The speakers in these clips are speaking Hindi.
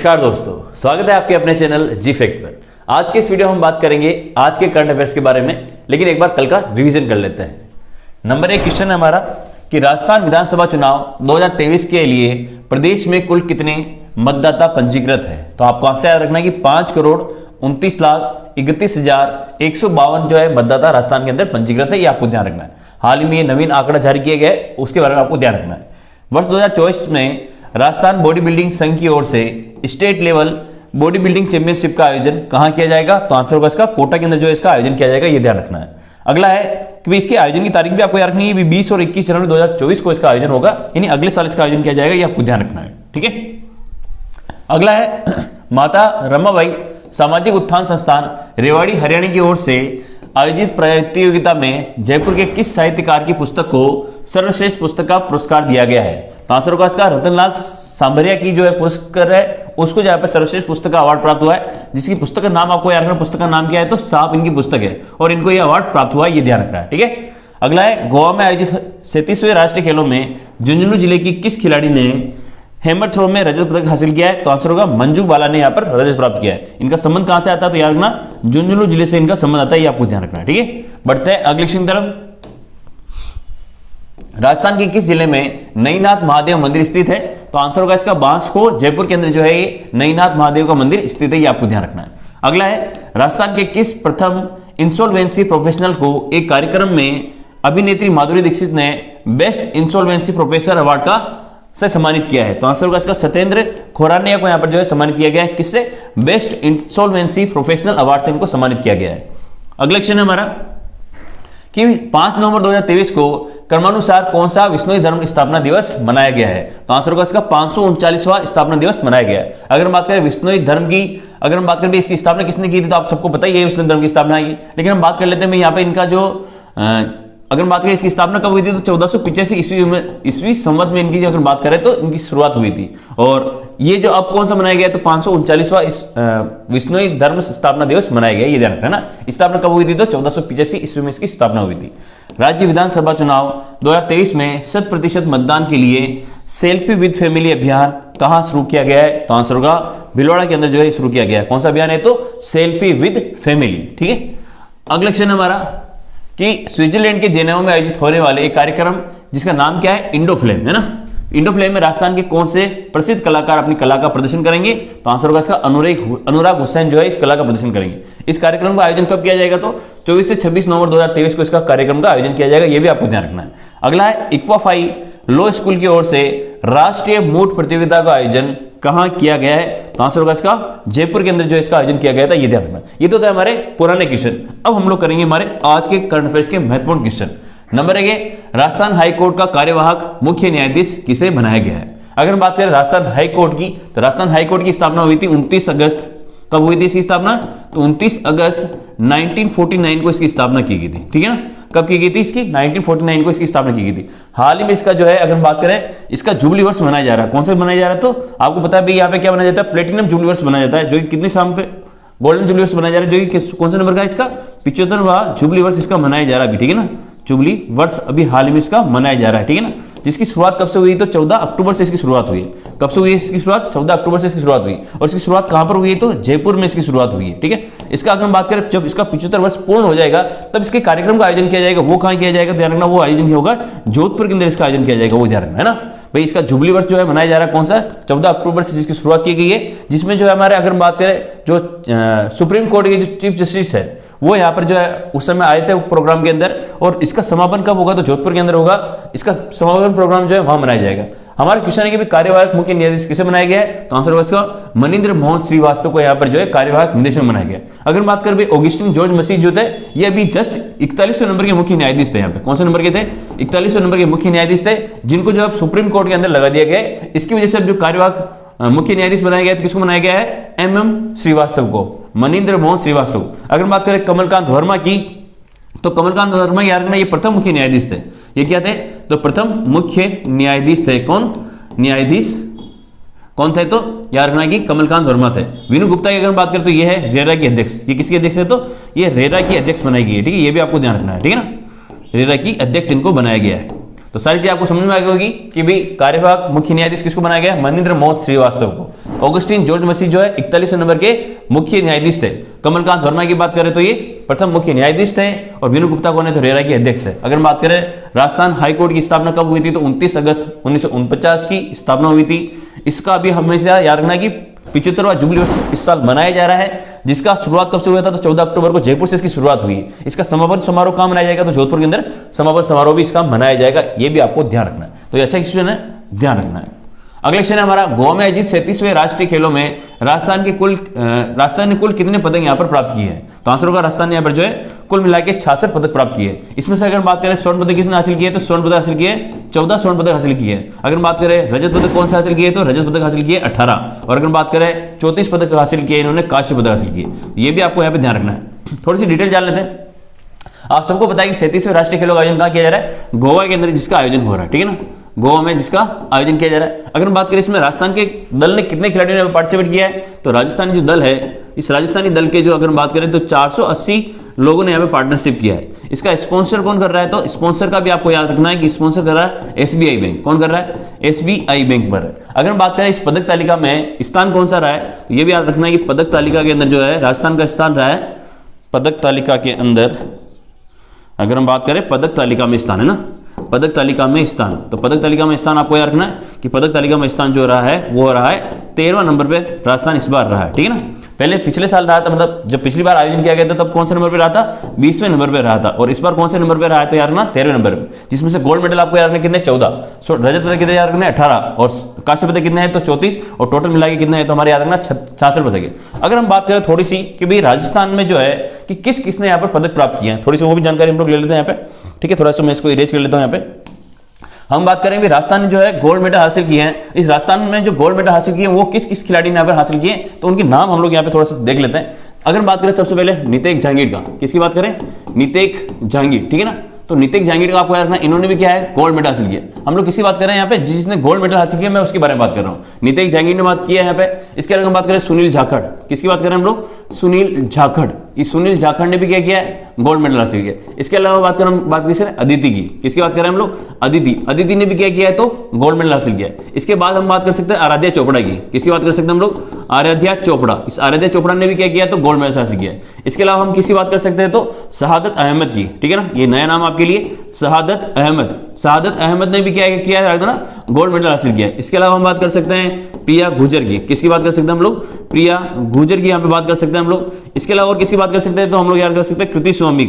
नमस्कार दोस्तों, स्वागत है आपके अपने चैनल जी फैक्ट पर। आज के इस वीडियो में हम बात करेंगे आज के करंट अफेयर्स के बारे में, लेकिन एक बार कल का रिवीजन कर लेते हैं। नंबर 1 क्वेश्चन है हमारा कि राजस्थान विधानसभा चुनाव 2023 के लिए प्रदेश में कुल कितने मतदाता पंजीकृत है। तो आपको आंसर याद रखना है कि 5,29,31,152 जो है मतदाता राजस्थान के अंदर पंजीकृत है। ये आपको ध्यान रखना है। हाल ही में ये नवीन आंकड़ा जारी किया गया है, उसके बारे में आपको ध्यान रखना है। वर्ष 2024 में राजस्थान बॉडी बिल्डिंग संघ की ओर से state level body building championship का आयोजन कहां किया जाएगा। तो आंसर होगा इसका कोटा के अंदर जो है इसका आयोजन किया जाएगा, ये ध्यान रखना है। अगला है कि इसके आयोजन की तारीख भी आपको याद रखनी है, 20 और 21 जनवरी 2024 को इसका आयोजन होगा, यानी अगले साल इसका आयोजन किया जाएगा, ये आपको ध्यान रखना है। ठीक है। अगला है माता रमाबाई सामाजिक उत्थान संस्थान रेवाड़ी हरियाणा की ओर से आयोजित प्रतियोगिता में जयपुर के किस साहित्यकार की पुस्तक को सर्वश्रेष्ठ पुस्तक का पुरस्कार दिया गया है। तो आंसर होगा इसका रतनलाल सांभरिया की जो है पुरस्कार है, उसको जहाँ पर सर्वश्रेष्ठ पुस्तक का अवार्ड प्राप्त हुआ है, जिसकी पुस्तक का नाम आपको याद रखना। पुस्तक का नाम क्या है? तो सांप इनकी पुस्तक है और इनको यह अवार्ड प्राप्त हुआ है, ये ध्यान रखना है। ठीक है। अगला है गोवा में आयोजित 37वें राष्ट्रीय खेलों में झुंझुनू जिले की किस खिलाड़ी ने हैमर थ्रो में रजत पदक हासिल किया है। तो आंसर होगा मंजू बाला ने यहाँ पर रजत प्राप्त किया है। इनका संबंध कहां से आता है? तो याद रखना झुंझुनू जिले से इनका संबंध आता है, ये आपको ध्यान रखना है। ठीक है। बढ़ते हैं अगले क्वेश्चन की तरफ। राजस्थान के किस जिले में नईनाथ महादेव मंदिर स्थित है। तो आंसर होगा इसका बांसको जयपुर के अंदर जो है ये नईनाथ महादेव का मंदिर स्थित है, ये आपको ध्यान रखना है। अगला है राजस्थान के किस प्रथम इंसॉल्वेंसी प्रोफेशनल को एक कार्यक्रम में अभिनेत्री माधुरी दीक्षित ने बेस्ट इंसॉल्वेंसी प्रोफेसर अवार्ड का से सम्मानित किया है। तो आंसर होगा इसका सत्येंद्र खोरानिया को यहां पर जो है सम्मानित किया गया है। किससे? बेस्ट इंसॉल्वेंसी प्रोफेशनल अवार्ड से इनको सम्मानित किया गया है। अगला क्वेश्चन है हमारा कि 5 नवंबर 2023 को क्रमानुसार कौन सा विश्नोई धर्म स्थापना दिवस मनाया गया है। तो आंसर होगा इसका 539वां स्थापना दिवस मनाया गया है। अगर हम बात करें विश्नोई धर्म की, अगर हम बात करें इसकी स्थापना किसने की थी, तो आप सबको पता ही है विश्नोई धर्म की स्थापना की। लेकिन हम बात कर लेते हैं यहाँ पे इनका जो अगर बात करें इसकी स्थापना कब हुई थी, तो 1485 ईस्वी संवत में इनकी अगर बात करें तो इनकी शुरुआत हुई थी। और ये जो अब कौन सा मनाया गया, तो 539वां विश्नोई धर्म स्थापना दिवस मनाया गया, ये ध्यान रखना है ना। स्थापना कब हुई थी? तो 1485 ईस्वी में इसकी स्थापना हुई थी। राज्य विधानसभा चुनाव 2023 में 100% मतदान के लिए सेल्फी विद फैमिली अभियान कहां शुरू किया गया है। तो आंसर होगा भिलवाड़ा के अंदर जो है शुरू किया गया है। कौन सा अभियान है? तो सेल्फी विद फैमिली। ठीक है। अगला क्वेश्चन हमारा कि स्विट्जरलैंड के जेनेवा में आयोजित होने वाले एक कार्यक्रम जिसका नाम क्या है? इंडो फ्लेम, है ना। इंडो फ्लेम में राजस्थान के कौन से प्रसिद्ध कलाकार अपनी कला का प्रदर्शन करेंगे। तो आंसर होगा इसका अनुराग हुसैन जो है इस कला का प्रदर्शन करेंगे। इस कार्यक्रम का आयोजन कब किया जाएगा? तो 24 से 26 नवंबर 2023 को इसका कार्यक्रम का आयोजन किया जाएगा, यह भी आपको ध्यान रखना है। अगला है इक्वाफाई लॉ स्कूल की ओर से राष्ट्रीय मूठ प्रतियोगिता का आयोजन कहां किया गया है। तो आंसर होगा इसका जयपुर के अंदर जो इसका आयोजन किया गया था, ये ध्यान रखना। ये तो था हमारे पुराने क्वेश्चन। अब हम लोग करेंगे हमारे आज के करंट अफेयर्स के महत्वपूर्ण क्वेश्चन। नंबर 1, राजस्थान हाईकोर्ट का कार्यवाहक मुख्य न्यायाधीश किसे बनाया गया है। अगर हम बात करें राजस्थान हाईकोर्ट की, तो राजस्थान हाईकोर्ट की स्थापना हुई थी 29 अगस्त। कब हुई थी इसकी स्थापना? तो 29 अगस्त 1949 को इसकी स्थापना की गई थी। ठीक है ना। कब की गई थी इसकी? 1949 को इसकी स्थापना की गई थी। हाल ही में इसका जो है अगर हम बात करें इसका जुबली वर्ष मनाया जा रहा है। कौन सा मनाया जा रहा है? तो आपको पता है यहाँ पे क्या मनाया जाता है? प्लेटिनम जुबली वर्ष मनाया जाता है, जो कि कितने साल पे गोल्डन जुबली वर्ष मनाया जा रहा है, जो कि कौन सा नंबर का है इसका? 75वां जुबली वर्ष इसका मनाया जा रहा है। ठीक है ना। जुबली वर्ष अभी हाल ही में इसका मनाया जा रहा है। ठीक है ना। जिसकी शुरुआत कब से हुई? तो 14 अक्टूबर से इसकी शुरुआत हुई है। कब से हुई है इसकी शुरुआत? 14 अक्टूबर से इसकी शुरुआत हुई। और इसकी शुरुआत कहां पर हुई है? तो जयपुर में इसकी शुरुआत हुई है। ठीक है। इसका अगर हम बात करें जब इसका 75 वर्ष पूर्ण हो जाएगा तब इसके कार्यक्रम का आयोजन किया जाएगा। वो कहां किया जाएगा? ध्यान रखना, वो आयोजन होगा जोधपुर के अंदर इसका आयोजन किया जाएगा, वो ध्यान रखना है ना भाई। इसका जुबली वर्ष जो है मनाया जा रहा है कौन सा? 14 अक्टूबर से जिसकी शुरुआत की गई है, जिसमें जो है हमारे अगर हम बात करें जो सुप्रीम कोर्ट के जो चीफ जस्टिस है वो यहाँ पर जो है उस समय आए थे प्रोग्राम के अंदर। और इसका समापन कब होगा? तो जोधपुर के अंदर होगा। इसका समापन प्रोग्राम जो है वहां मनाया जाएगा। हमारे क्वेश्चन है कि कार्यवाहक मुख्य न्यायाधीश किसे बनाया गया है। तो आंसर होगा इसका मनींद्र मोहन श्रीवास्तव को यहाँ पर जो है कार्यवाहक निदेशक बनाया गया। अगर बात करें ऑगस्टिन जॉर्ज मसीह जो थे, ये अभी जस्ट 41वें नंबर के मुख्य न्यायाधीश थे। यहाँ पे कौन से नंबर के थे? 41वें नंबर के मुख्य न्यायाधीश थे, जिनको जो अब सुप्रीम कोर्ट के अंदर लगा दिया गया है। इसकी वजह से अब जो कार्यवाहक मुख्य न्यायाधीश बनाया गया, तो किसको बनाया गया है? MM श्रीवास्तव को, मनींद्र मोहन श्रीवास्तव। अगर बात करें कमलकांत वर्मा की, तो कमलकांत वर्मा याद रखना ये प्रथम मुख्य न्यायाधीश थे। ये क्या थे? तो प्रथम मुख्य न्यायाधीश थे। कौन न्यायाधीश कौन थे? तो याद रखना कि कमलकांत वर्मा थे। विनु गुप्ता की अगर बात करें तो ये है रेरा की अध्यक्ष। ये किसकी अध्यक्ष है? तो ये रेरा की अध्यक्ष बनाई गई है। ठीक है। ये भी आपको ध्यान रखना है। ठीक है ना। रेरा की अध्यक्ष इनको बनाया गया है। तो सारी चीज आपको समझ में आ गई होगी कि भाई कार्यवाहक मुख्य न्यायाधीश किसको बनाया गया, मनिंद्र मोहन श्रीवास्तव को। ऑगस्टिन जॉर्ज मसीह जो है 41वें नंबर के मुख्य न्यायाधीश थे। कमलकांत वर्मा की बात करें तो ये प्रथम मुख्य न्यायाधीश थे, और विनु गुप्ता कौन है, तो रेरा के अध्यक्ष है। अगर बात करें राजस्थान हाईकोर्ट की स्थापना कब हुई थी, तो 29 अगस्त 1949 की स्थापना हुई थी। इसका भी हमेशा याद रखना कि 75वां जुबली वर्ष इस साल मनाया जा रहा है, जिसका शुरुआत कब से हुआ था, तो 14 अक्टूबर को जयपुर से इसकी शुरुआत हुई है। इसका समापन समारोह कहां मनाया जाएगा, तो जोधपुर के अंदर समापन समारोह भी इसका मनाया जाएगा। ये भी आपको ध्यान रखना है। तो ये अच्छा क्वेश्चन है, ध्यान रखना है। अगला क्वेश्चन है हमारा, गोवा में आयोजित 37वें राष्ट्रीय खेलों में राजस्थान ने कुल कितने पदक यहां पर प्राप्त किए हैं, तो आंसर होगा राजस्थान ने यहां पर जो है कुल मिला के 66 पदक प्राप्त किए। इसमें से अगर बात करें स्वर्ण पदक किसने हासिल किए, तो स्वर्ण पदक हासिल किए 14 स्वर्ण पदक हासिल किए। अगर बात करें रजत पदक कौन सा हासिल किए, तो रजत पदक हासिल किए 18। और अगर बात करें 34 पदक हासिल किए इन्होंने, कांस्य पदक हासिल किए। ये भी आपको यहाँ पे ध्यान रखना है। थोड़ी सी डिटेल जान लेते हैं। आप सबको पता है कि 37वें राष्ट्रीय खेलों का आयोजन कहां किया जा रहा है, गोवा के अंदर जिसका आयोजन हो रहा है, ठीक है ना, गोवा में जिसका आयोजन किया जा रहा है। अगर हम बात करें इसमें राजस्थान के दल ने कितने खिलाड़ियों ने पार्टिसिपेट किया है, तो राजस्थानी जो दल है, इस राजस्थानी दल के जो अगर हम बात करें तो 480 लोगों ने यहाँ पे पार्टनरशिप किया है। इसका स्पॉन्सर कौन कर रहा है, तो स्पॉन्सर का भी आपको याद रखना है कि स्पॉन्सर कर रहा है एसबीआई बैंक। कौन कर रहा है, एसबीआई बैंक पर। अगर हम बात करें इस पदक तालिका में स्थान कौन सा रहा है, तो ये भी याद रखना है कि पदक तालिका के अंदर जो है राजस्थान का स्थान रहा है, पदक तालिका के अंदर अगर हम बात करें पदक तालिका में स्थान है ना, पदक तालिका में स्थान, तो पदक तालिका में स्थान आपको याद रखना है कि पदक तालिका में स्थान जो रहा है वो रहा है 13वां नंबर पे राजस्थान इस बार रहा है, ठीक है ना। पहले पिछले साल रहा था, मतलब जब पिछली बार आयोजन किया गया था तब कौन से नंबर पे रहा था, 20वें नंबर पे रहा था। और इस बार कौन से नंबर पे रहा है, तो याद रखना 13वें नंबर पे, जिसमें से गोल्ड मेडल आपको याद रखने कितने 14, रजत पदक कितने याद रखने 18, और कांस्य पदक कितने हैं तो 34, और टोटल मिला के कितने हैं तो हमारे याद रखना 66 पदक है। अगर हम बात करें थोड़ी सी कि भाई राजस्थान में जो है कि किस किसने यहाँ पर पदक प्राप्त किए हैं, थोड़ी सी वो भी जानकारी हम लोग ले लेते हैं यहाँ पे, ठीक है। थोड़ा सा मैं इसको इरेज कर लेता हूँ यहाँ पे। हम बात करेंगे राजस्थान ने जो है गोल्ड मेडल हासिल किए हैं। इस राजस्थान में जो गोल्ड मेडल हासिल किए हैं वो किस किस खिलाड़ी ने यहाँ पर हासिल किए, तो उनके नाम हम लोग यहाँ पे थोड़ा सा देख लेते हैं। अगर बात करें सबसे पहले नितेश जहांगीर का, किसकी बात करें, नितेश जहांगीर, ठीक है ना। तो नितेश जहांगीर का आपको याद रखना, इन्होंने भी क्या है गोल्ड मेडल हासिल किया। हम लोग किसी बात कर रहे हैं यहाँ पे जिसने गोल्ड मेडल हासिल किया, मैं उसके बारे में बात कर रहा हूँ। नितेश जहांगीर ने बात किया है यहाँ पे। इसके अलावा हम बात करें सुनील जाखड़, किसकी बात कर रहे हैं हम लोग, सुनील जाखड़। इस सुनील जाखड़ ने भी क्या किया है, गोल्ड मेडल हासिल किया। इसके अलावा बात करें अदिति की, किसकी बात कर रहे हैं हम लोग, अदिति ने भी क्या किया है, तो गोल्ड मेडल हासिल किया है। इसके बाद हम बात कर सकते हैं आराध्या चोपड़ा की, किसकी बात कर सकते हैं हम लोग, आराध्या चोपड़ा। इस आराध्या चोपड़ा ने भी क्या किया, तो गोल्ड मेडल हासिल किया है। इसके अलावा हम किसकी बात कर सकते हैं, तो शहादत अहमद की, ठीक है ना, ये नया नाम आपके लिए, शहादत अहमद ने भी क्या किया है ना, गोल्ड मेडल हासिल किया है। इसके अलावा हम बात कर सकते हैं प्रिया गुर्जर की, किसकी बात कर सकते हैं हम लोग, प्रिया गुर्जर की यहाँ पे बात कर सकते हैं हम लोग। इसके अलावा और किसी बात कर सकते हैं, तो हम लोग याद कर सकते हैं कृति स्वामी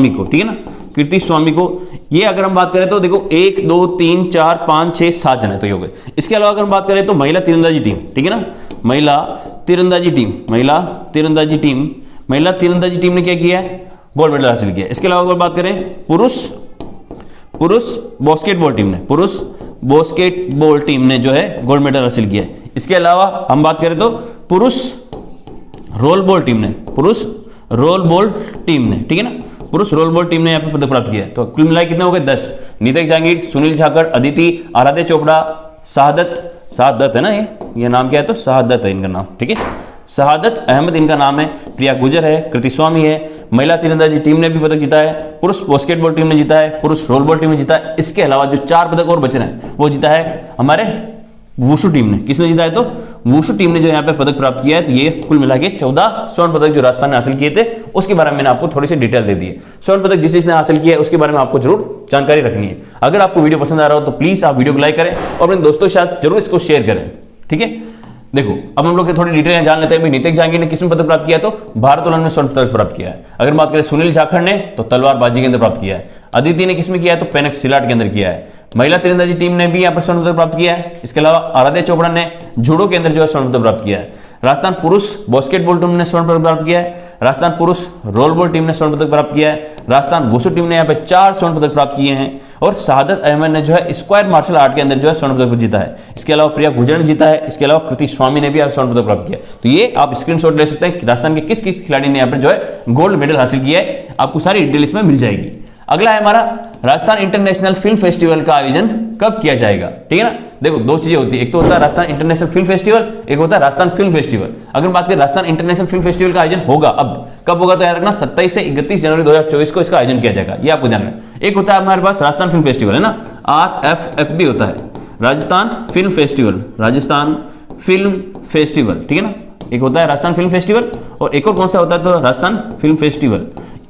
को, ठीक है ना, कृति स्वामी को। ये अगर हम बात करें तो देखो 1 2 3 4 5 6 7 जन है, तो ये हो गए। इसके अलावा अगर हम बात करें तो महिला तीरंदाजी टीम, ठीक है ना, महिला तीरंदाजी टीम ने क्या किया है, गोल्ड मेडल हासिल किया। इसके अलावा अगर बात करें पुरुष बास्केटबॉल टीम ने जो है गोल्ड मेडल हासिल किया है। इसके अलावा हम बात करें तो पुरुष रोल बॉल टीम ने, ठीक है ना, पुरुष रोल बॉल टीम ने यहाँ पे पदक प्राप्त किया है। तो कुल मिलाकर कितने हो गए 10, नितेश जहांगीर, सुनील जाखड़, अदिति, आराध्या चोपड़ा, शहादत है ना, ये नाम क्या है, तो शहादत है इनका नाम, ठीक है, शहादत अहमद इनका नाम है, प्रिया गुर्जर है, कृति स्वामी है। महिला तीरंदाजी टीम ने भी पदक जीता है, पुरुष बास्केटबॉल टीम ने जीता है, पुरुष रोल बॉल टीम ने जीता है। इसके अलावा जो 4 पदक और बचे हैं वो जीता है हमारे वुशु टीम ने। किसने जीता है, तो वुशु टीम ने जो यहाँ पे पदक प्राप्त किया है। तो ये कुल मिला के 14 स्वर्ण पदक जो राजस्थान ने हासिल किए थे, उसके बारे में मैंने आपको थोड़ी सी डिटेल दे दी है। स्वर्ण पदक जिस जिसने हासिल किया है उसके बारे में आपको जरूर जानकारी रखनी है। अगर आपको वीडियो पसंद आ रहा हो तो प्लीज आप वीडियो को लाइक करें और अपने दोस्तों के साथ जरूर इसको शेयर करें, ठीक है। देखो अब हम लोग थोड़ी डिटेल जान लेते हैं। नितेश जहांगीर ने किसमें पदक प्राप्त किया, तो भारोत्तोलन में स्वर्ण पदक प्राप्त किया है। अगर बात करें सुनील जाखड़ ने तो तलवारबाजी के अंदर प्राप्त किया है। अदिति ने किसमें किया है, तो पेनक सिलाट के अंदर किया है। महिला तीरंदाजी टीम ने भी यहाँ पर स्वर्ण पदक प्राप्त किया है। इसके अलावा आराध्या चोपड़ा ने जूडो के अंदर जो है स्वर्ण पदक प्राप्त किया है। राजस्थान पुरुष बास्केटबॉल टीम ने स्वर्ण पदक प्राप्त किया है। राजस्थान पुरुष रोल बॉल टीम ने स्वर्ण पदक प्राप्त किया है। राजस्थान वुशु टीम ने यहाँ पे 4 स्वर्ण पदक प्राप्त किए हैं। और शहादत अहमद ने जो है स्क्वायर मार्शल आर्ट के अंदर जो है स्वर्ण पदक जीता है। इसके अलावा प्रिया गुर्जर ने जीता है। इसके अलावा कृति स्वामी ने भी स्वर्ण पदक प्राप्त किया। तो ये आप स्क्रीनशॉट ले सकते हैं कि राजस्थान के किस किस खिलाड़ी ने यहाँ पर जो है गोल्ड मेडल हासिल किया है। आपको सारी डिटेल इसमें मिल जाएगी। अगला है हमारा राजस्थान इंटरनेशनल फिल्म फेस्टिवल का आयोजन कब किया जाएगा, ठीक है ना। देखो दो चीजें होती है, एक तो होता है राजस्थान इंटरनेशनल फिल्म फेस्टिवल, एक होता है राजस्थान फिल्म फेस्टिवल। अगर बात करें राजस्थान इंटरनेशनल फिल्म फेस्टिवल का आयोजन होगा, अब कब होगा तो याद रखना 27 से 31 जनवरी 2024 को इसका आयोजन किया जाएगा, ये आपको ध्यान रखना। एक होता है हमारे पास राजस्थान फिल्म फेस्टिवल है ना, RFF भी होता है, Rajasthan film festival, Rajasthan film festival, ठीक है ना। एक होता है राजस्थान फिल्म फेस्टिवल और एक और कौन सा होता है तो राजस्थान फिल्म फेस्टिवल।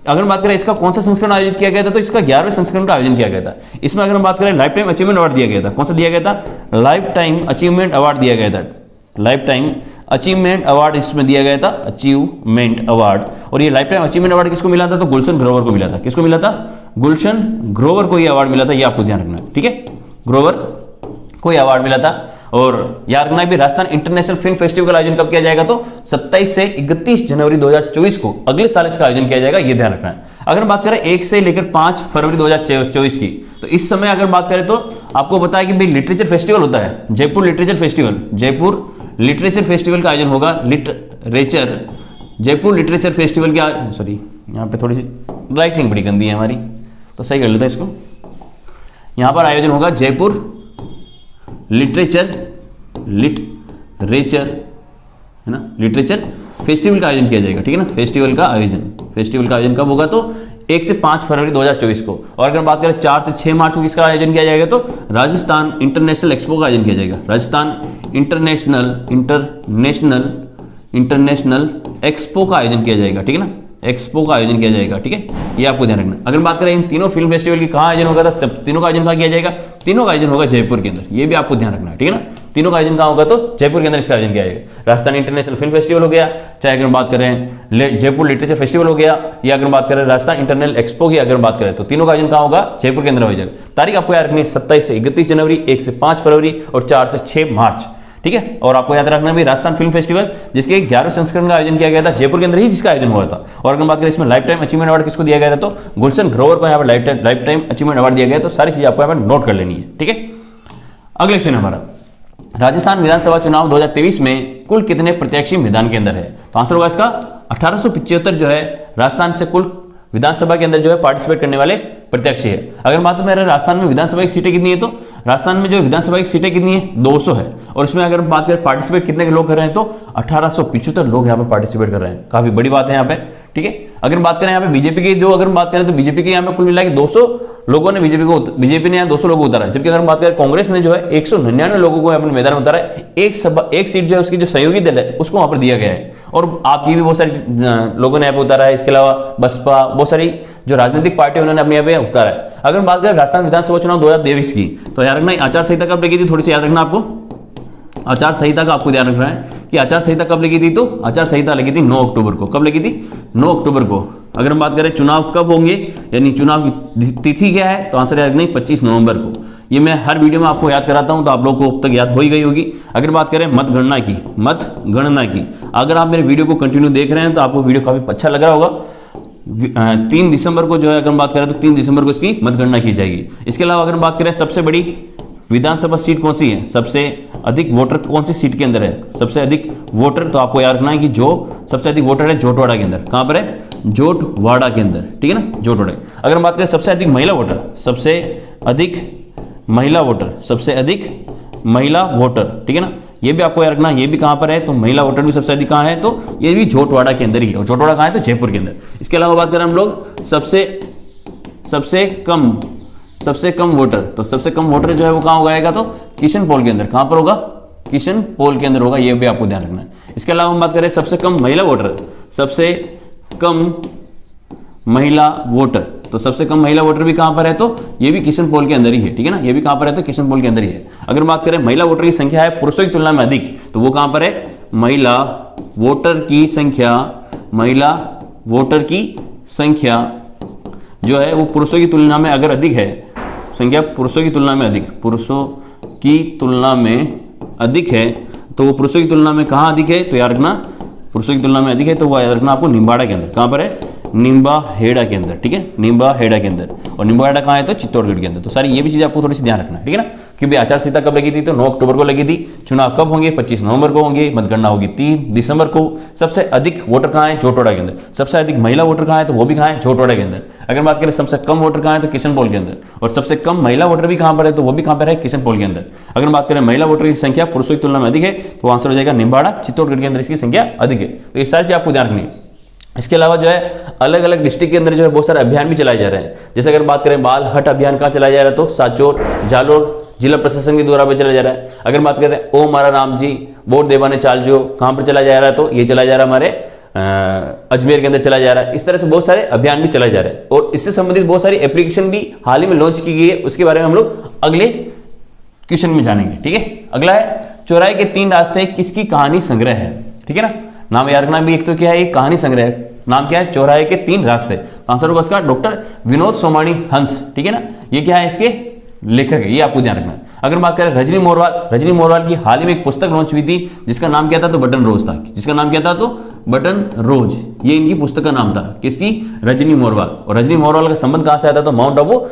अगर बात करें इसका कौन सा संस्करण आयोजित किया गया था तो इसका 11वें संस्करण का आयोजन किया गया था। इसमें अगर हम बात करें लाइफ टाइम अचीवमेंट अवार्ड दिया गया था, कौन सा दिया गया था, लाइफ टाइम अचीवमेंट अवार्ड दिया गया था, लाइफ टाइम अचीवमेंट अवार्ड इसमें दिया गया था, अचीवमेंट अवार्ड। और ये लाइफ टाइम अचीवमेंट अवार्ड किसको मिला था तो गुलशन ग्रोवर को मिला था। किसको मिला था, गुलशन ग्रोवर को ये अवार्ड मिला था, ये आपको ध्यान रखना है, ठीक है। ग्रोवर को ये अवार्ड मिला था। और याद रखना भी राजस्थान इंटरनेशनल फिल्म फेस्टिवल का आयोजन कब किया जाएगा तो 27 से 31 जनवरी 2024 को, अगले साल इसका आयोजन किया जाएगा, ये ध्यान रखना है। अगर बात करें 1 से लेकर 5 फरवरी 2024 की, तो इस समय अगर बात करें तो आपको पता है कि भाई लिटरेचर फेस्टिवल होता है, Jaipur literature festival, Jaipur literature festival का आयोजन होगा। जयपुर लिटरेचर फेस्टिवल का, सॉरी यहाँ पे थोड़ी सी राइटिंग बड़ी गंदी है हमारी, तो सही कर लेते हैं इसको। यहाँ पर आयोजन होगा जयपुर लिटरेचर है ना, लिटरेचर फेस्टिवल का आयोजन किया जाएगा, ठीक है ना। फेस्टिवल का आयोजन कब होगा तो 1 से 5 फरवरी 2024 को। और अगर बात करें 4 से 6 मार्च को किसका आयोजन किया जाएगा तो राजस्थान इंटरनेशनल एक्सपो का आयोजन किया जाएगा, राजस्थान इंटरनेशनल एक्सपो का आयोजन किया जाएगा, ठीक है ना, एक्सपो का आयोजन किया जाएगा, ठीक है, ये आपको ध्यान रखना। अगर बात करें इन तीनों फिल्म फेस्टिवल की कहाँ आयोजन होगा तो तब तीनों का आयोजन कहाँ किया जाएगा, तीनों का आयोजन होगा जयपुर के अंदर, ये भी आपको ध्यान रखना है, ठीक है ना। तीनों का आयोजन कहाँ होगा तो जयपुर के अंदर इसका आयोजन किया जाएगा। राजस्थान इंटरनेशनल फिल्म फेस्टिवल हो गया, चाहे अगर बात करें जयपुर लिटरेचर फेस्टिवल हो गया, या अगर बात करें राजस्थान इंटरनेशनल एक्सपो की अगर बात करें तो तीनों का आयोजन कहाँ होगा, जयपुर के अंदर हो जाएगा। तारीख आपको याद रखनी है 27 से 31 जनवरी, 1 से 5 फरवरी और 4 से 6 मार्च, ठीक है। और आपको याद रखना भी राजस्थान फिल्म फेस्टिवल जिसके 11वें संस्करण का आयोजन किया गया था जयपुर के अंदर ही, जिसका आयोजन हुआ था। और अगर बात करें इसमें लाइफ टाइम अचीवमेंट अवार्ड किसको दिया गया था तो गुलशन ग्रोवर को यहाँ पर लाइफ टाइम अचीवमेंट अवार्ड दिया गया। तो सारी चीजें आपको यहाँ पर नोट कर लेनी है, ठीक है। अगले क्वेश्चन हमारा, राजस्थान विधानसभा चुनाव 2023 में कुल कितने प्रत्याशी मैदान के अंदर है, तो आंसर होगा इसका 1875 जो है राजस्थान से कुल विधानसभा के अंदर जो है पार्टिसिपेट करने वाले प्रत्याशी है। अगर बात मेरे राजस्थान में विधानसभा की सीटें कितनी है तो राजस्थान में जो विधानसभा की सीटें कितनी है 200 है। और इसमें अगर बात करें पार्टिसिपेट कितने के लोग कर रहे हैं तो 1875 लोग यहाँ पे पार्टिसिपेट कर रहे हैं, काफी बड़ी बात है यहाँ पे, ठीक है। अगर बात करें यहाँ पे बीजेपी की, जो अगर बात करें तो बीजेपी के यहाँ पे कुल मिला के 200 लोगों ने बीजेपी ने यहाँ 200 लोगों को उतारा है। जबकि अगर हम बात करें कांग्रेस ने जो है 199 लोगों को अपने मैदान में उतारा है। एक सीट जो है उसकी जो सहयोगी दल है उसको वहां पर दिया गया है। और आपकी भी बहुत सारे लोगों ने यहाँ पे उतारा है। इसके अलावा बसपा, बहुत सारी जो राजनीतिक पार्टी उन्होंने अपने यहाँ पे उतारा है। अगर बात करें राजस्थान विधानसभा चुनाव 2023 की, तो याद रखना आचार संहिता कब लगी थी, थोड़ी सी याद रखना आपको, आचार संहिता का आपको ध्यान रखना है कि आचार संहिता कब लगी थी, तो आचार संहिता लगी थी 9 अक्टूबर को। कब लगी थी, 9 अक्टूबर को। अगर हम बात करें चुनाव कब होंगे, यानी चुनाव की तिथि क्या है, तो आंसर याद रखना 25 नवंबर को। ये मैं हर वीडियो में आपको याद कराता हूं, तो आप लोगों को अब तक याद हो ही गई होगी। अगर बात करें मतगणना की, अगर आप मेरे वीडियो को कंटिन्यू देख रहे हैं तो आपको वीडियो काफी अच्छा लग रहा होगा। 3 दिसंबर को जो है अगर बात करें तो 3 दिसंबर को इसकी मतगणना की जाएगी। इसके अलावा अगर बात करें सबसे बड़ी विधानसभा सीट कौन सी है, सबसे अधिक वोटर कौन सी सीट के अंदर है, सबसे अधिक वोटर, तो आपको याद रखना है कि जो सबसे अधिक वोटर है जोटवाड़ा के अंदर। कहां पर है, जोटवाड़ा के अंदर, ठीक है ना, जोटवाड़ा। अगर हम बात करें सबसे अधिक महिला वोटर, सबसे अधिक महिला वोटर, ठीक है ना, ये भी आपको याद रखना, ये भी कहां पर है, तो महिला वोटर भी सबसे अधिक कहां है, तो ये भी जोटवाड़ा के अंदर ही है। और जोटवाड़ा कहां है, तो जयपुर के अंदर। इसके अलावा बात करें हम लोग सबसे कम वोटर, तो सबसे कम वोटर जो है वो कहां होगा, तो किशनपोल के अंदर। कहां पर होगा, किशनपोल के अंदर होगा, ये भी आपको ध्यान रखना है। इसके अलावा हम बात करें सबसे कम महिला वोटर, सबसे कम महिला वोटर, तो सबसे कम महिला वोटर भी कहां पर है, तो ये भी किशनपोल के अंदर ही है, ठीक है ना, ये भी कहां पर है, तो किशनपोल के अंदर ही है। अगर बात करें महिला वोटर की संख्या है पुरुषों की तुलना में अधिक, तो वो कहां पर है, महिला वोटर की संख्या जो है वो पुरुषों की तुलना में अगर अधिक है, संख्या पुरुषों की तुलना में अधिक है, तो वो पुरुषों की तुलना में कहां अधिक है, तो याद रखना पुरुषों की तुलना में अधिक है, तो वो याद रखना आपको निम्बाड़ा के अंदर। कहां पर है, निम्बाहेड़ा के अंदर, ठीक है, निम्बाहेड़ा के अंदर। और निम्बाहेड़ा कहाँ है? तो चित्तौड़गढ़ के अंदर। तो सारी ये भी चीज आपको थोड़ी सी ध्यान रखना है, ठीक है ना, कि भाई आचार संहिता कब लगी थी? तो 9 अक्टूबर को लगी थी। चुनाव कब होंगे? 25 नवंबर को होंगे। मतगणना होगी 3 दिसंबर को। सबसे अधिक वोटर कहाँ है? जोटवाड़ा के अंदर। सबसे अधिक महिला वोटर कहाँ है? तो वो भी कहाँ है? जोटवाड़ा के अंदर। अगर बात करें सबसे कम वोटर कहाँ है? तो किशनपोल के अंदर। और सबसे कम महिला वोटर भी कहाँ पर है? तो वो भी कहाँ पर है? किशनपोल के अंदर। अगर बात करें महिला वोटर की संख्या पुरुषों की तुलना में अधिक है, तो आंसर हो जाएगा निम्बाड़ा, चित्तौड़गढ़ के अंदर इसकी संख्या अधिक है। तो ये सारी चीज आपको ध्यान रखनी है। इसके अलावा जो है अलग अलग डिस्ट्रिक्ट के अंदर जो है बहुत सारे अभियान भी चलाए जा रहे हैं। जैसे अगर बात करें बाल हट अभियान कहाँ चलाया जा रहा है? तो साचोर, जालोर जिला प्रशासन के द्वारा पे चलाया जा रहा है। अगर बात करें ओ मारा राम जी वोट देवाने चाल जो कहां पर चलाया जा रहा है? तो ये चलाया जा रहा है हमारे अजमेर के अंदर चलाया जा रहा है। इस तरह से बहुत सारे अभियान भी चलाए जा रहे हैं और इससे संबंधित बहुत सारी एप्लीकेशन भी हाल ही में लॉन्च की गई है। उसके बारे में हम लोग अगले क्वेश्चन में जानेंगे, ठीक है। अगला है चौराहे के 3 रास्ते किसकी कहानी संग्रह है, ठीक है ना। नाम याद रखना भी, एक तो क्या है? एक कहानी संग्रह है। नाम क्या है? चौराहे के 3 रास्ते। आंसर होगा इसका डॉक्टर विनोद सोमानी हंस, ठीक है ना। ये क्या है? इसके लेखक है, ये आपको ध्यान रखना है। अगर बात करें रजनी मोरवाल की हाल ही में एक पुस्तक लॉन्च हुई थी जिसका नाम क्या था? तो बटन रोज था। जिसका नाम क्या था? तो बटन रोज। ये इनकी पुस्तक का नाम था, किसकी? रजनी मोरवाल। और रजनी मोरवाल का संबंध कहां से आता? तो माउंट आबू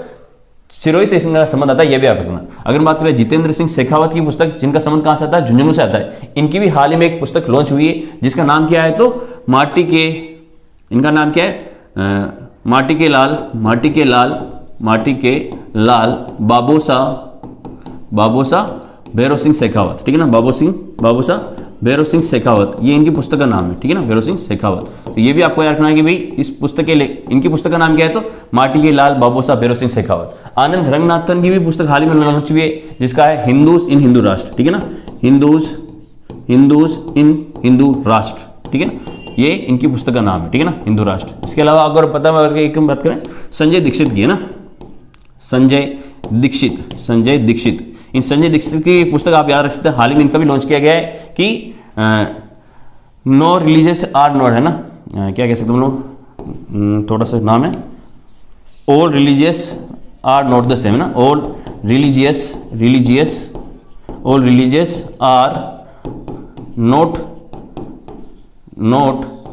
सिरोही से इनका संबंध आता है, यह भी आप रखना। अगर बात करें जितेंद्र सिंह शेखावत की पुस्तक, जिनका संबंध कहां से आता है? झुंझुनू से आता है। इनकी भी हाल ही में एक पुस्तक लॉन्च हुई है जिसका नाम क्या है? तो माटी के, इनका नाम क्या है? माटी के लाल बाबोसा भैरव सिंह शेखावत, ठीक है ना। बाबोसा भैरव सिंह शेखावत, ये इनकी पुस्तक का नाम है, ठीक है ना, भैरव सिंह शेखावत। तो ये भी आपको याद रखना है कि भाई इस पुस्तक के इनकी पुस्तक का नाम क्या है? तो माटी के लाल बाबोसा भैरव सिंह शेखावत। आनंद रंगनाथन की भी पुस्तक हाल ही में लॉन्च हुई है जिसका है हिंदूज इन हिंदू राष्ट्र, ठीक है ना। हिंदूज इन हिंदू राष्ट्र, ठीक है ना, ये इनकी पुस्तक का नाम है, ठीक है ना, हिंदू राष्ट्र। इसके अलावा अगर पता एक बात करें संजय दीक्षित की, है ना, संजय दीक्षित। इन संजय दीक्षित की पुस्तक आप याद रख सकते हैं, हाल ही में इनका भी लॉन्च किया गया है कि नो रिलीजियस आर नॉट, है ना, क्या कह सकते हम लोग, थोड़ा सा नाम है, all religious are not the same, है ना, all religious are not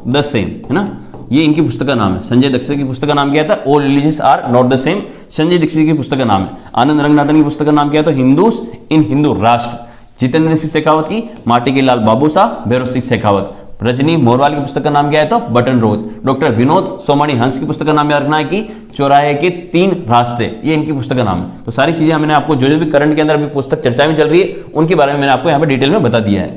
the same, है ना। ये इनकी पुस्तक का नाम है। संजय दीक्षित की पुस्तक का नाम क्या था? All religious are not the same. Sanjay Dikshit की पुस्तक का नाम है। आनंद रंगनाथन की पुस्तक का नाम क्या है? तो हिंदूज इन हिंदू राष्ट्र। जितेंद्र सिंह शेखावत की माटी के लाल बाबूसा भैरव सिंह शेखावत। रजनी मोरवाल की पुस्तक का नाम क्या है? तो बटन रोज। डॉक्टर विनोद सोमानी हंस की पुस्तक का नाम याद रखना है कि चौराहे के 3 रास्ते, ये इनकी पुस्तक का नाम है। तो सारी चीजें मैंने आपको जो भी करंट के अंदर अभी पुस्तक चर्चा में चल रही है उनके बारे में मैंने आपको यहाँ पे डिटेल में बता दिया है।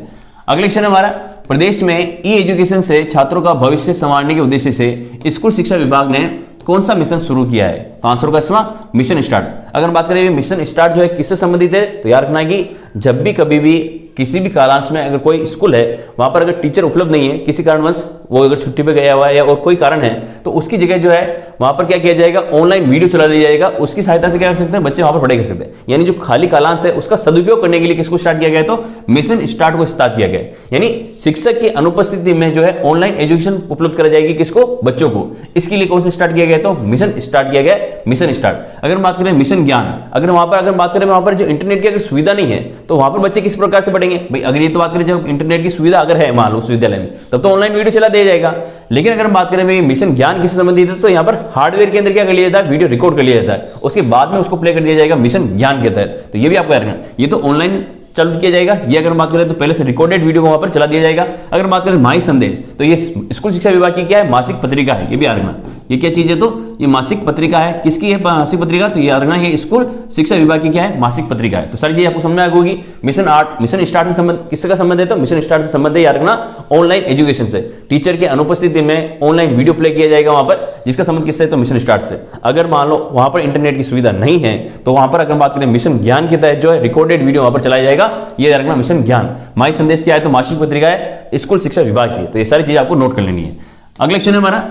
अगले क्वेश्चन हमारा, प्रदेश में ई एजुकेशन से छात्रों का भविष्य संवारने के उद्देश्य से स्कूल शिक्षा विभाग ने कौन सा मिशन शुरू किया है? तो आंसर होगा इसमें मिशन स्टार्ट। अगर बात करें मिशन स्टार्ट जो है किससे संबंधित है? तो याद रखना है कि जब भी कभी भी किसी भी कालांश में अगर कोई स्कूल है वहां पर अगर टीचर उपलब्ध नहीं है, किसी कारणवश वो अगर छुट्टी पे गया हुआ है या और कोई कारण है, तो उसकी जगह जो है वहां पर क्या किया जाएगा? ऑनलाइन वीडियो चला दिया जाएगा। उसकी सहायता से क्या कर सकते हैं? बच्चे वहां पर पढ़ाई कर सकते हैं। यानी जो खाली कालांश है उसका सदुपयोग करने के लिए किसको स्टार्ट किया गया? तो मिशन स्टार्ट को स्टार्ट किया गया। यानी शिक्षक की अनुपस्थिति में जो है ऑनलाइन एजुकेशन उपलब्ध कराई जाएगी किसको? बच्चों को। इसके लिए कौन सा स्टार्ट किया गया? तो मिशन स्टार्ट किया गया, मिशन स्टार्ट। अगर बात करें मिशन ज्ञान, अगर बात करें वहां पर जो इंटरनेट की अगर सुविधा नहीं है तो वहां पर बच्चे किस प्रकार से पढ़ेंगे? भाई अगर ये तो बात करें जब इंटरनेट की सुविधा अगर है मान लो उस विद्यालय में, तब तो ऑनलाइन वीडियो चला दिया जाएगा। लेकिन अगर बात करें भाई मिशन ज्ञान किससे संबंधित है, तो यहां पर हार्डवेयर के अंदर क्या कर लिया जाता है? वीडियो रिकॉर्ड कर लिया जाता है, उसके बाद में उसको प्ले कर दिया जाएगा मिशन ज्ञान के तहत। तो ये भी आपको याद रखना, ये तो ऑनलाइन चालू किया जाएगा। ये अगर बात करें तो पहले से रिकॉर्डेड वीडियो वहां पर चला दिया जाएगा। अगर बात करें माई संदेश, तो ये स्कूल शिक्षा विभाग की क्या है? मासिक पत्रिका है। ये भी याद रखना, ये क्या चीज है? तो ये मासिक पत्रिका है। किसकी है मासिक पत्रिका? तो याद रखना ये स्कूल शिक्षा विभाग की क्या है? मासिक पत्रिका है। तो सारी चीज आपको समझ में आ गई। मिशन स्टार्ट से संबंध किसका संबंध है? तो मिशन स्टार्ट से संबंध है, याद रखना, ऑनलाइन एजुकेशन से। टीचर के अनुपस्थिति में ऑनलाइन वीडियो प्ले किया जाएगा वहां पर, जिसका संबंध किससे? तो मिशन स्टार्ट से। अगर मान लो वहां पर इंटरनेट की सुविधा नहीं है तो वहां पर अगर बात करें मिशन ज्ञान के तहत जो है रिकॉर्डेड वीडियो वहां पर चलाया जाएगा। ये याद रखना मिशन ज्ञान। माई संदेश क्या है? तो मासिक पत्रिका है स्कूल शिक्षा विभाग की। तो ये सारी चीजें आपको नोट कर लेनी है। अगले क्वेश्चन है हमारा,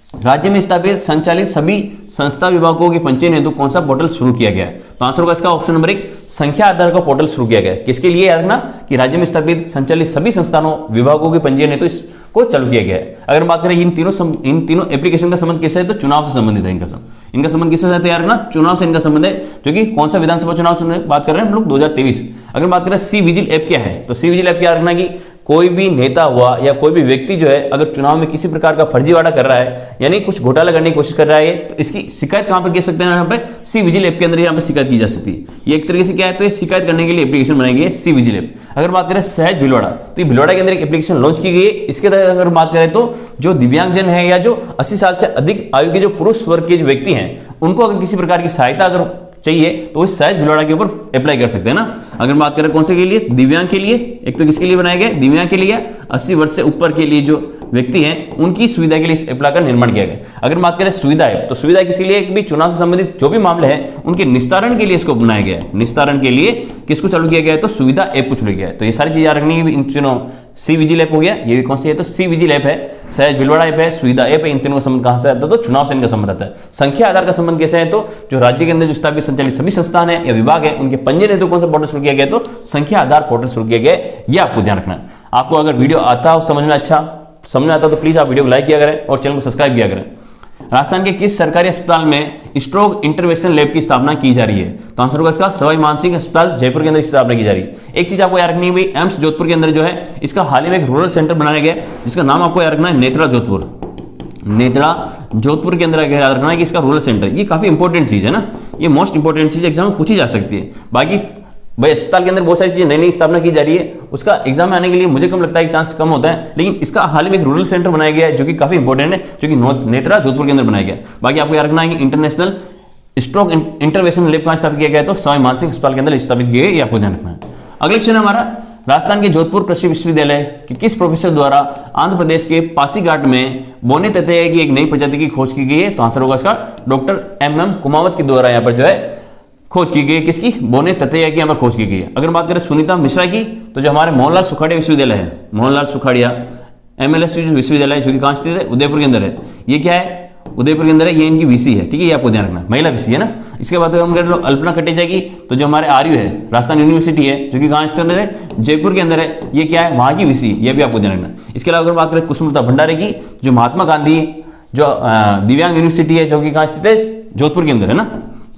राज्य में स्थापित संचालित सभी संस्था विभागों के पंजीयन हेतु कौन सा पोर्टल शुरू किया गया है? तो आंसर होगा इसका ऑप्शन नंबर 1, संख्या आधार का पोर्टल शुरू किया गया है। किसके लिए? याद रखना कि राज्य में स्थापित संचालित सभी संस्थानों विभागों के पंजीयन हेतु इसको चालू किया गया है। अगर बात करें इन तीनों एप्लीकेशन का संबंध किससे है? तो चुनाव से संबंधित है। इनका संबंध किससे है? तो यार ना चुनाव से इनका संबंध है, जो कि कौन सा विधानसभा चुनाव बात कर रहे हैं हम लोग? 2023। अगर बात करें सी विजिल ऐप क्या है? तो सी विजिल ऐप क्या रखना कि कोई भी नेता हुआ या कोई भी व्यक्ति जो है अगर चुनाव में किसी प्रकार का फर्जीवाड़ा कर रहा है, यानी कुछ घोटाला करने की कोशिश कर रहा है, तो इसकी शिकायत कहां पर कर सकते हैं? यहाँ पे सी विजिल ऐप के अंदर यहाँ पे शिकायत की जा सकती है। ये एक तरीके से क्या है, तो ये शिकायत करने के लिए एप्लीकेशन बनाई गई है सी विजिल ऐप। अगर बात करें सहज भिलवाड़ा, तो ये भिलवाड़ा के अंदर एक एप्लीकेशन लॉन्च की गई है। इसके तहत अगर बात करें तो जो दिव्यांगजन है या जो 80 साल से अधिक आयु के जो पुरुष वर्ग के जो व्यक्ति हैं, उनको अगर किसी प्रकार की सहायता अगर चाहिए तो इस सहज भिलवाड़ा के ऊपर अप्लाई कर सकते हैं ना। अगर बात करें कौन से के लिए, दिव्यांग के लिए, एक तो किसके लिए बनाए गए, दिव्यांग के लिए, 80 वर्ष से ऊपर के लिए जो व्यक्ति हैं उनकी सुविधा के लिए इस अप्लाई का निर्माण किया गया। अगर बात करें सुविधा ऐप, तो सुविधा किसके लिए, भी चुनाव से संबंधित जो भी मामले हैं उनके निस्तारण के लिए इसको बनाया गया है। निस्तारण के लिए किसको चालू किया गया है, तो सुविधा ऐप को चालू किया है। तो ये सारी चीजें याद रखनी है। इन तीनों सी विजिल ऐप हो गया, ये भी कौन सी है, तो सी विजिल ऐप है, सहज भिलवाड़ा ऐप है, सुविधा ऐप है। इन तीनों का संबंध कहां से आता है, तो चुनाव से इनका संबंध आता है। संख्या आधार का संबंध कैसे है, तो जो राज्य के अंदर जो स्थापित संचालित सभी संस्थान है या विभाग है उनके पंजीयन हेतु कौन सा पोर्टल शुरू किया गया, तो संख्या आधार पोर्टल शुरू किया गया है। ये आपको ध्यान रखना है। आपको अगर वीडियो आता हो समझ में, अच्छा समझ में आता तो प्लीज आप वीडियो को लाइक किया करें और चैनल को सब्सक्राइब किया करें। राजस्थान के किस सरकारी अस्पताल में स्ट्रोक इंटरवेंशन लैब की स्थापना की जा रही है, तो आंसर होगा इसका सवाई मानसिंह अस्पताल जयपुर के अंदर स्थापना की जा रही है। एक चीज आपको याद रखनी है भाई, एम्स जोधपुर के अंदर जो है इसका हाल ही में एक रूरल सेंटर बनाया गया है, जिसका नाम आपको याद रखना है नेत्रा जोधपुर। नेत्रा जोधपुर के अंदर याद रखना है कि इसका रूरल सेंटर, ये काफी इंपॉर्टेंट चीज है ना, ये मोस्ट इंपॉर्टेंट चीज एग्जाम में पूछी जा सकती है। बाकी भाई अस्पताल के अंदर बहुत सारी चीजें नई नई स्थापना की जा रही है, उसका एग्जाम में आने के लिए मुझे कम लगता है कि चांस कम होता है, लेकिन इसका हाल ही में एक रूरल सेंटर बनाया गया है जो कि काफी इंपॉर्टेंट है, जो कि नेत्रा जोधपुर के अंदर बनाया गया है। बाकी आपको याद रखना है कि इंटरनेशनल स्ट्रोक इंटरवेंशन लैब कहां स्थापित किया गया है, तो सवाई मानसिंह अस्पताल के अंदर स्थापित किया गया, ये आपको ध्यान रखना है। अगला क्वेश्चन है हमारा, राजस्थान के जोधपुर कृषि विश्वविद्यालय के किस प्रोफेसर द्वारा आंध्र प्रदेश के पासीघाट में बोने ततैया की एक नई प्रजाति की खोज की गई है, तो आंसर होगा इसका डॉक्टर एम कुमावत के द्वारा यहाँ पर जो है खोज की गई है। किसकी, बोने ततैया की यहाँ पर खोज की गई है। अगर बात करें सुनीता मिश्रा की, तो जो हमारे मोहनलाल सुखाड़िया विश्वविद्यालय है, मोहनलाल सुखाड़िया MLS विश्वविद्यालय जो कि कहां स्थित है, उदयपुर के अंदर है। ये क्या है, उदयपुर के अंदर है, ये इनकी वीसी है, ठीक है, ये आपको ध्यान रखना है, महिला वीसी है ना। इसके बाद हम करें अल्पना कटेचा की, तो जो हमारे आर्यू है राजस्थान यूनिवर्सिटी है जो कि कहां इसके अंदर है, जयपुर के अंदर है, ये क्या है, वहां की वीसी, ये भी आपको ध्यान रखना है। इसके अलावा अगर बात करें कुसुमलता भंडारे की, जो महात्मा गांधी जो दिव्यांग यूनिवर्सिटी है जो कि कहां स्थित है, जोधपुर के अंदर है ना,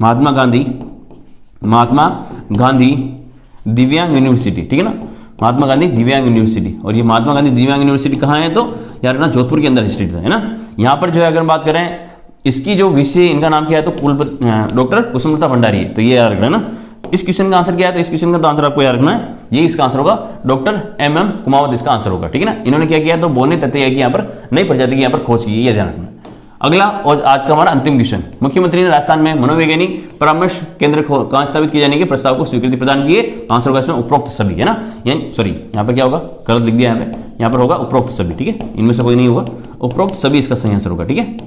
महात्मा गांधी दिव्यांग यूनिवर्सिटी, ठीक है ना, महात्मा गांधी दिव्यांग यूनिवर्सिटी। और ये महात्मा गांधी दिव्यांग यूनिवर्सिटी कहां है, तो यार ना जोधपुर के अंदर स्थित है ना। यहां पर जो है अगर बात करें इसकी जो विषय, इनका नाम क्या है, तो डॉक्टर कुसुमलता भंडारी है, तो ये याद रखना है ना। इस क्वेश्चन का आंसर क्या है, तो इस क्वेश्चन का तो आंसर आपको याद रखना है, ये इसका आंसर होगा डॉक्टर MM कुमावत, इसका आंसर होगा, ठीक है ना। इन्होंने क्या किया, तो बोने ततैया की यहाँ पर नई प्रजाति की यहाँ पर खोज की, ये ध्यान रखना है। अगला और आज का हमारा अंतिम क्वेश्चन, मुख्यमंत्री ने राजस्थान में मनोवैज्ञानिक परामर्श केंद्र कहां स्थापित किए जाने के प्रस्ताव को स्वीकृति प्रदान की है, तो आंसर होगा इसमें उपरोक्त सभी, है ना, यानी सॉरी यहाँ पर क्या होगा, गलत लिख दिया यहाँ पर होगा उपरोक्त सभी, ठीक है, इनमें से कोई नहीं होगा, उपरोक्त सभी इसका सही आंसर होगा, ठीक है।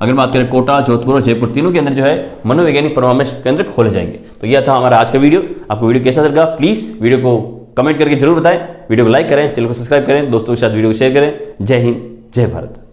अगर बात करें कोटा, जोधपुर और जयपुर तीनों के अंदर जो है मनोवैज्ञानिक परामर्श केंद्र खोले जाएंगे। तो यह था हमारा आज का वीडियो। आपको वीडियो कैसा लगा, प्लीज वीडियो को कमेंट करके जरूर बताएं, वीडियो को लाइक करें, चैनल को सब्सक्राइब करें, दोस्तों के साथ वीडियो को शेयर करें। जय हिंद, जय भारत।